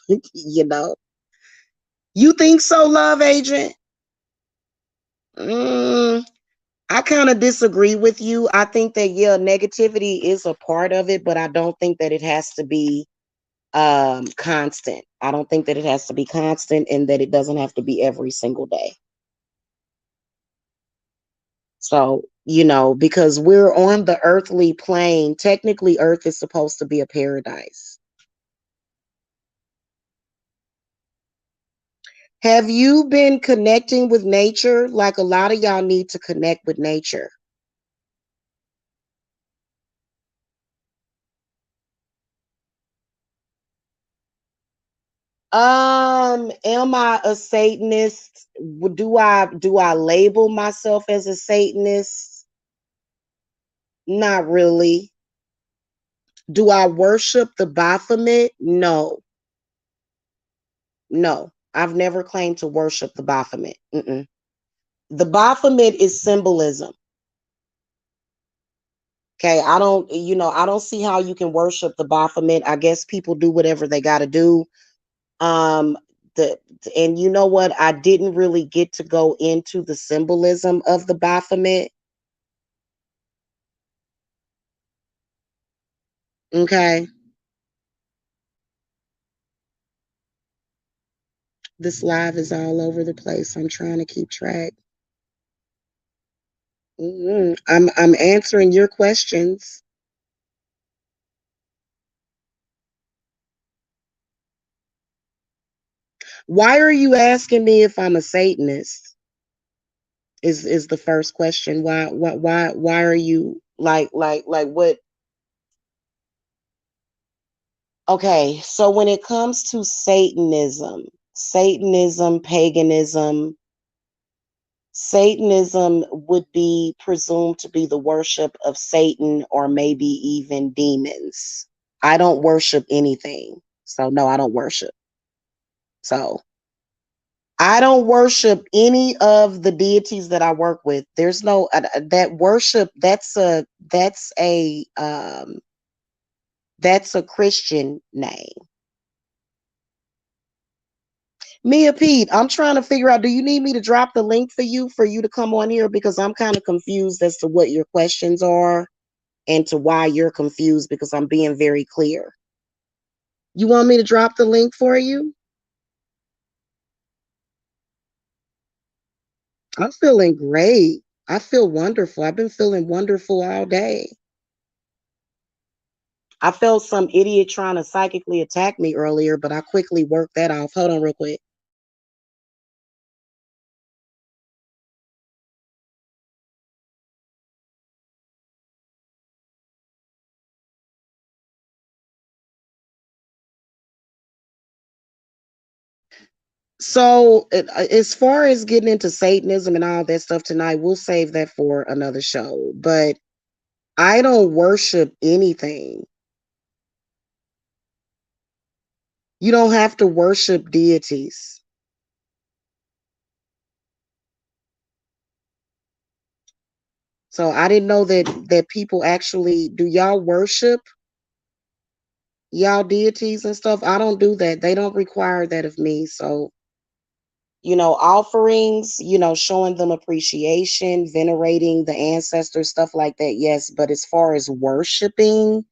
You think so, love agent? Mm, I kind of disagree with you. I think that, yeah, negativity is a part of it, but I don't think that it has to be constant. I don't think that it has to be constant and that it doesn't have to be every single day. So, because we're on the earthly plane, technically earth is supposed to be a paradise. Have you been connecting with nature? Like a lot of y'all need to connect with nature. Am I a Satanist? Do I label myself as a Satanist? Not really. Do I worship the Baphomet? No. No. I've never claimed to worship the Baphomet. Mm-mm. The Baphomet is symbolism. Okay, I don't see how you can worship the Baphomet. I guess people do whatever they got to do. Um, the and you know what? I didn't really get to go into the symbolism of the Baphomet. Okay, this live is all over the place. I'm trying to keep track. I'm answering your questions. Why are you asking me if I'm a Satanist? Is the first question. Why are you like what? Okay, so when it comes to Satanism, paganism, Satanism would be presumed to be the worship of Satan or maybe even demons. I don't worship anything. So no, I don't worship. So I don't worship any of the deities that I work with. There's no that worship. That's a Christian name. Mia Pete, I'm trying to figure out, do you need me to drop the link for you to come on here? Because I'm kind of confused as to what your questions are and to why you're confused because I'm being very clear. You want me to drop the link for you? I'm feeling great. I feel wonderful. I've been feeling wonderful all day. I felt some idiot trying to psychically attack me earlier, but I quickly worked that off. Hold on real quick. So, as far as getting into Satanism and all that stuff tonight, we'll save that for another show. But I don't worship anything. You don't have to worship deities. So I didn't know that people actually do. Y'all worship y'all deities and stuff? I don't do that. They don't require that of me. So, offerings, showing them appreciation, venerating the ancestors, stuff like that, yes. But as far as worshiping,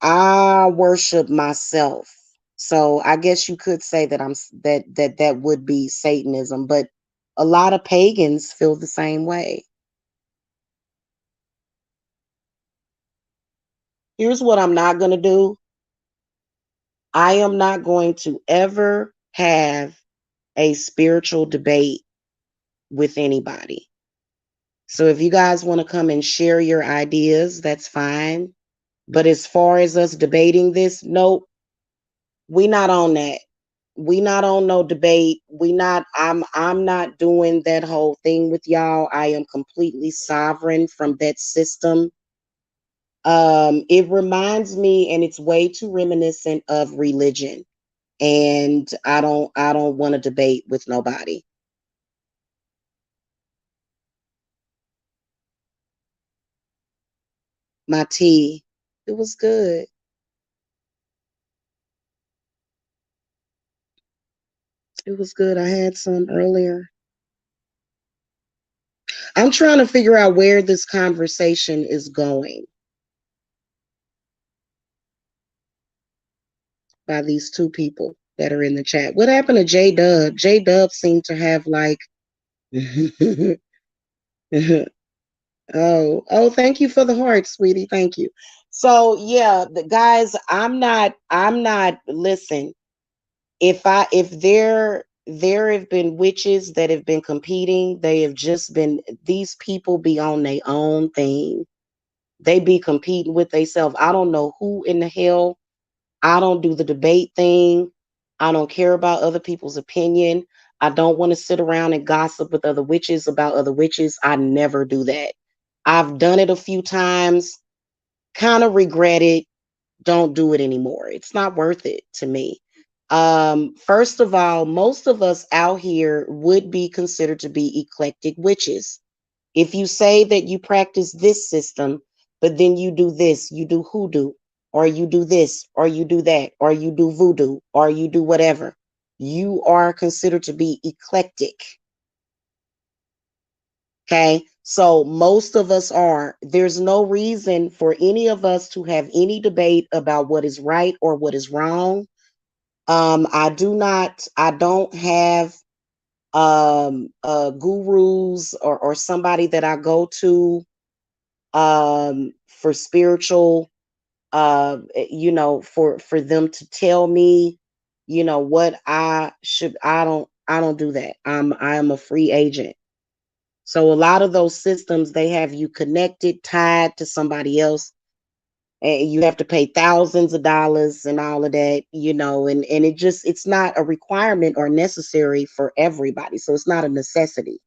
I worship myself. So I guess you could say that that would be Satanism, but a lot of pagans feel the same way. Here's what I'm not going to do. I am not going to ever have a spiritual debate with anybody. So if you guys want to come and share your ideas, that's fine. But as far as us debating this, nope, we not on that. We not on no debate. I'm not doing that whole thing with y'all. I am completely sovereign from that system. It reminds me, and it's way too reminiscent of religion. And I don't want to debate with nobody. My tea, it was good. It was good. I had some earlier. I'm trying to figure out where this conversation is going by these two people that are in the chat. What happened to J Dub? J Dub seemed to have like oh, thank you for the heart, sweetie. Thank you. So yeah, the guys, I'm not listen. If there have been witches that have been competing, they have just been these people be on their own thing. They be competing with themselves. I don't know who in the hell. I don't do the debate thing. I don't care about other people's opinion. I don't want to sit around and gossip with other witches about other witches. I never do that. I've done it a few times, kind of regret it, don't do it anymore. It's not worth it to me. First of all, most of us out here would be considered to be eclectic witches. If you say that you practice this system, but then you do this, you do hoodoo, or you do this, or you do that, or you do voodoo, or you do whatever, you are considered to be eclectic. Okay. So most of us are. There's no reason for any of us to have any debate about what is right or what is wrong. I don't have gurus or somebody that I go to for spiritual for them to tell me, what I don't do that. I am a free agent. So a lot of those systems, they have you connected, tied to somebody else, and you have to pay thousands of dollars and all of that, and it's not a requirement or necessary for everybody. So it's not a necessity.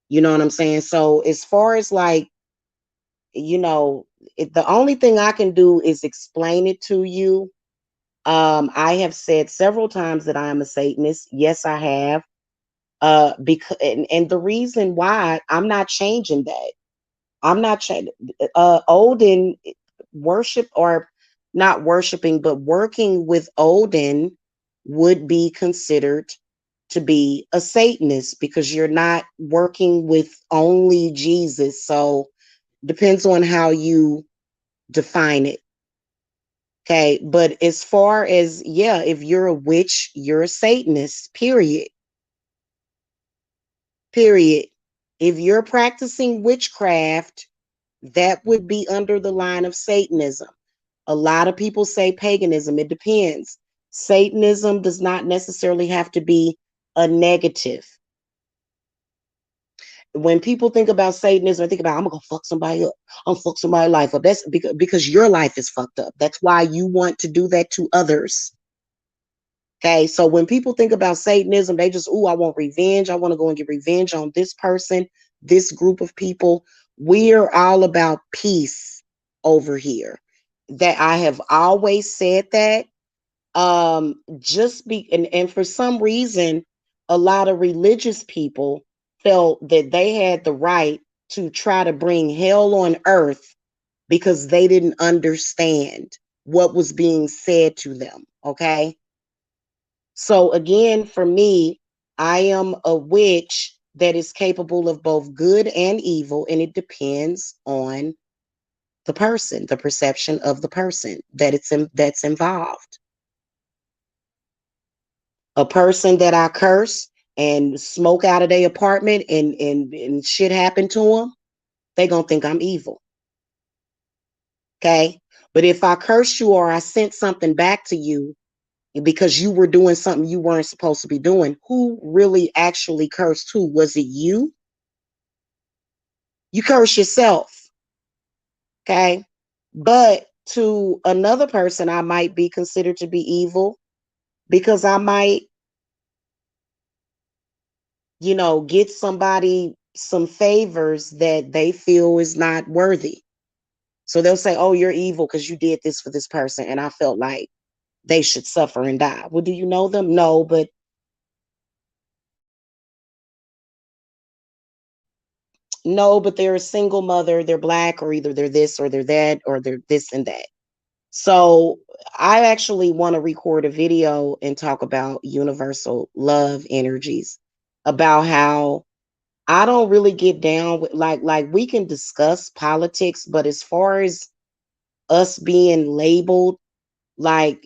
You know what I'm saying? So as far as like, the only thing I can do is explain it to you. I have said several times that I am a Satanist. Yes, I have. Because and the reason why I'm not changing that. I'm not Odin worship or not worshiping, but working with Odin would be considered to be a Satanist because you're not working with only Jesus. So depends on how you define it. Okay. But as far as, yeah, if you're a witch, you're a Satanist, period. Period. If you're practicing witchcraft, that would be under the line of Satanism. A lot of people say paganism. It depends. Satanism does not necessarily have to be a negative. When people think about Satanism, I think about I'm gonna fuck somebody up. I'm gonna fuck somebody's life up. That's because your life is fucked up. That's why you want to do that to others. Okay, so when people think about Satanism, they just, I want revenge. I want to go and get revenge on this person, this group of people. We're all about peace over here. That I have always said that. Just be and for some reason, a lot of religious people felt that they had the right to try to bring hell on earth because they didn't understand what was being said to them. Okay. So again, for me, I am a witch that is capable of both good and evil, and it depends on the person, the perception of the person that's involved. A person that I curse and smoke out of their apartment and shit happen to them, they gonna think I'm evil. Okay. But if I curse you or I sent something back to you because you were doing something you weren't supposed to be doing, who really actually cursed who? Was it you? You curse yourself. Okay. But to another person, I might be considered to be evil because I might, get somebody some favors that they feel is not worthy. So they'll say, "Oh, you're evil because you did this for this person." And I felt like they should suffer and die. Well, do you know them? No, but they're a single mother, they're black, or either they're this or they're that, or they're this and that. So I actually want to record a video and talk about universal love energies, about how I don't really get down with like we can discuss politics, but as far as us being labeled like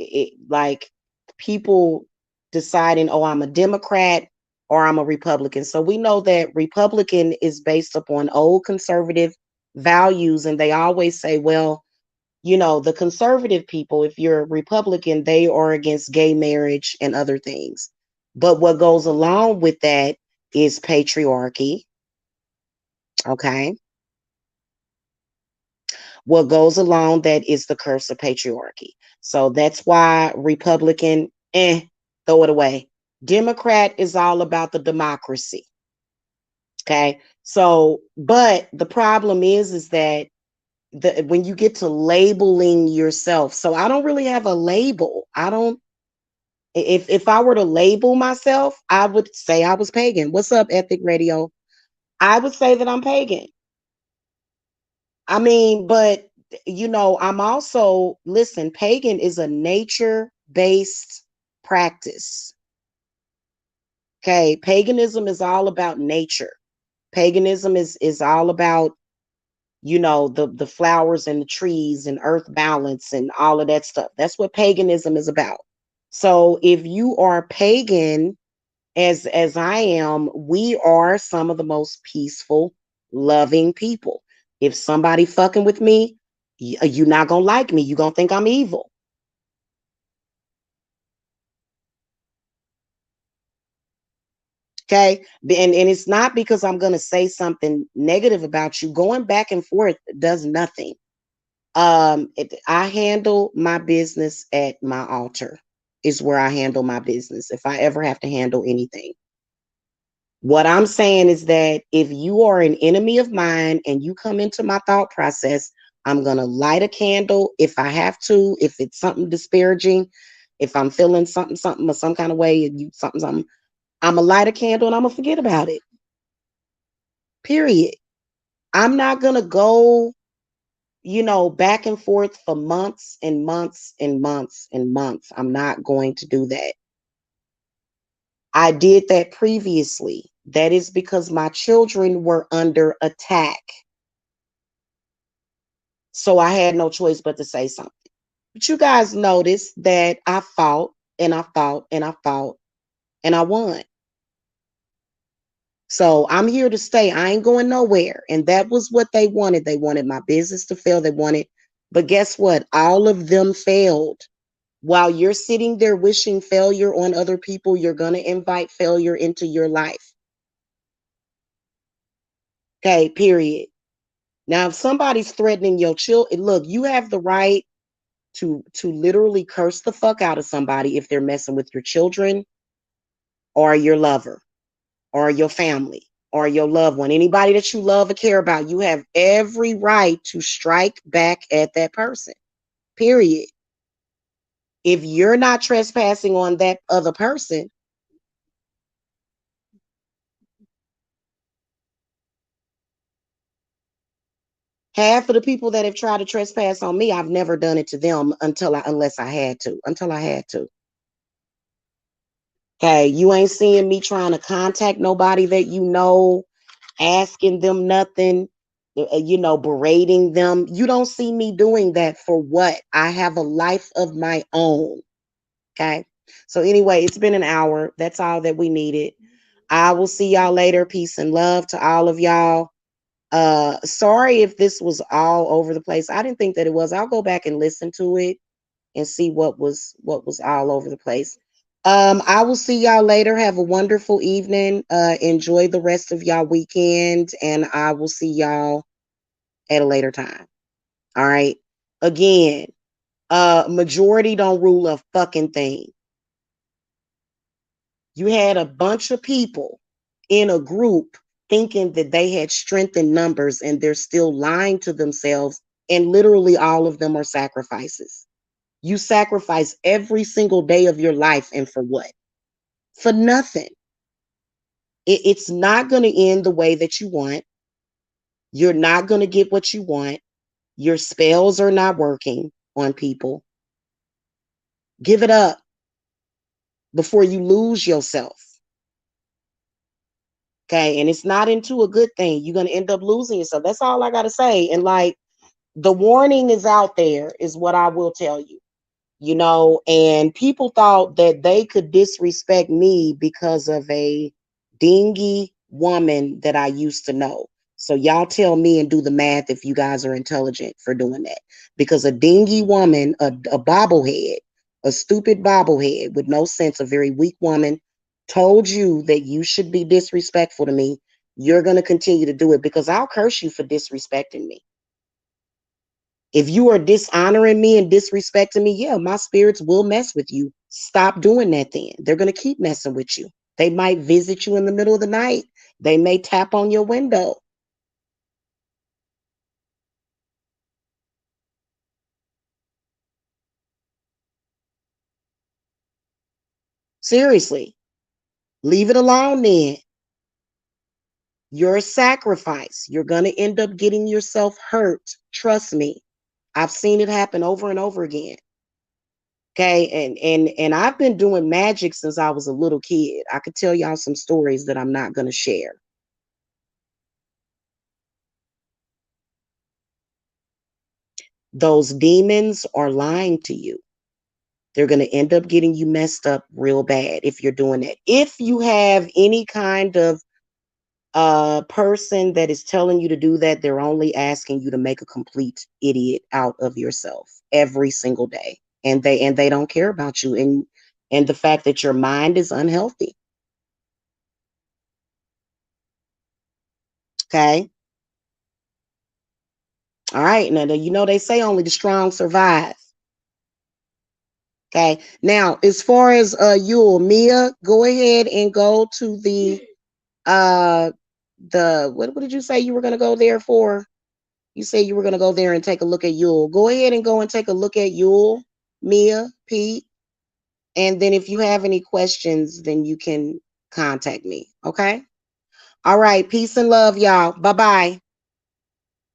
people deciding, oh, I'm a Democrat or I'm a Republican. So we know that Republican is based upon old conservative values, and they always say, well, the conservative people, if you're a Republican, they are against gay marriage and other things. But what goes along with that is patriarchy. Okay. What goes along that is the curse of patriarchy. So that's why Republican, throw it away. Democrat is all about the democracy. Okay. So, but the problem is that when you get to labeling yourself, so I don't really have a label. I don't. If I were to label myself, I would say I was pagan. What's up, Ethic Radio? I would say that I'm pagan. I mean, but I'm also, listen, pagan is a nature based practice. Okay. Paganism is all about nature. Paganism is all about, the flowers and the trees and earth balance and all of that stuff. That's what paganism is about. So if you are pagan, as I am, we are some of the most peaceful, loving people. If somebody fucking with me, you're not gonna like me. You're gonna think I'm evil. Okay. And it's not because I'm gonna say something negative about you. Going back and forth does nothing. I handle my business at my altar, is where I handle my business. If I ever have to handle anything. What I'm saying is that if you are an enemy of mine and you come into my thought process, I'm going to light a candle if I have to, if it's something disparaging, if I'm feeling something or some kind of way, and you something, I'm going to light a candle and I'm going to forget about it. Period. I'm not going to go, back and forth for months and months and months and months. I'm not going to do that. I did that previously. That is because my children were under attack. So I had no choice but to say something. But you guys noticed that I fought and I fought and I fought and I won. So I'm here to stay. I ain't going nowhere. And that was what they wanted. They wanted my business to fail. They wanted, but guess what? All of them failed. While you're sitting there wishing failure on other people, you're going to invite failure into your life. Okay, period. Now, if somebody's threatening your children, look, you have the right to literally curse the fuck out of somebody if they're messing with your children or your lover or your family or your loved one. Anybody that you love or care about, you have every right to strike back at that person. Period. If you're not trespassing on that other person, half of the people that have tried to trespass on me, I've never done it to them unless I had to. Until I had to. Okay, you ain't seeing me trying to contact nobody that you know, asking them nothing, berating them. You don't see me doing that for what? I have a life of my own. Okay. So, anyway, it's been an hour. That's all that we needed. I will see y'all later. Peace and love to all of y'all. Sorry if this was all over the place. I didn't think that it was. I'll go back and listen to it and see what was all over the place. I will see y'all later. Have a wonderful evening. Enjoy the rest of y'all weekend, and I will see y'all at a later time. All right. Again, majority don't rule a fucking thing. You had a bunch of people in a group thinking that they had strength in numbers, and they're still lying to themselves, and literally all of them are sacrifices. You sacrifice every single day of your life, and for what? For nothing. It's not going to end the way that you want. You're not going to get what you want. Your spells are not working on people. Give it up before you lose yourself. Okay. And it's not into a good thing. You're going to end up losing yourself. That's all I got to say. And like, the warning is out there, is what I will tell you. And people thought that they could disrespect me because of a dingy woman that I used to know. So y'all tell me and do the math if you guys are intelligent for doing that. Because a dingy woman, a bobblehead, a stupid bobblehead with no sense, a very weak woman, told you that you should be disrespectful to me. You're going to continue to do it because I'll curse you for disrespecting me. If you are dishonoring me and disrespecting me, yeah, my spirits will mess with you. Stop doing that then. They're going to keep messing with you. They might visit you in the middle of the night. They may tap on your window. Seriously, leave it alone then. You're a sacrifice. You're going to end up getting yourself hurt. Trust me. I've seen it happen over and over again. Okay, and I've been doing magic since I was a little kid. I could tell y'all some stories that I'm not going to share. Those demons are lying to you. They're going to end up getting you messed up real bad if you're doing that. If you have any kind of person that is telling you to do that, they're only asking you to make a complete idiot out of yourself every single day. And they don't care about you, and the fact that your mind is unhealthy. Okay. All right. Now, they say only the strong survive. Okay. Now, as far as Yule, Mia, go ahead and go to uh what did you say you were gonna go there for? You said you were gonna go there and take a look at Yule. Go ahead and go and take a look at Yule, Mia, Pete. And then if you have any questions, then you can contact me. Okay. All right. Peace and love, y'all. Bye-bye.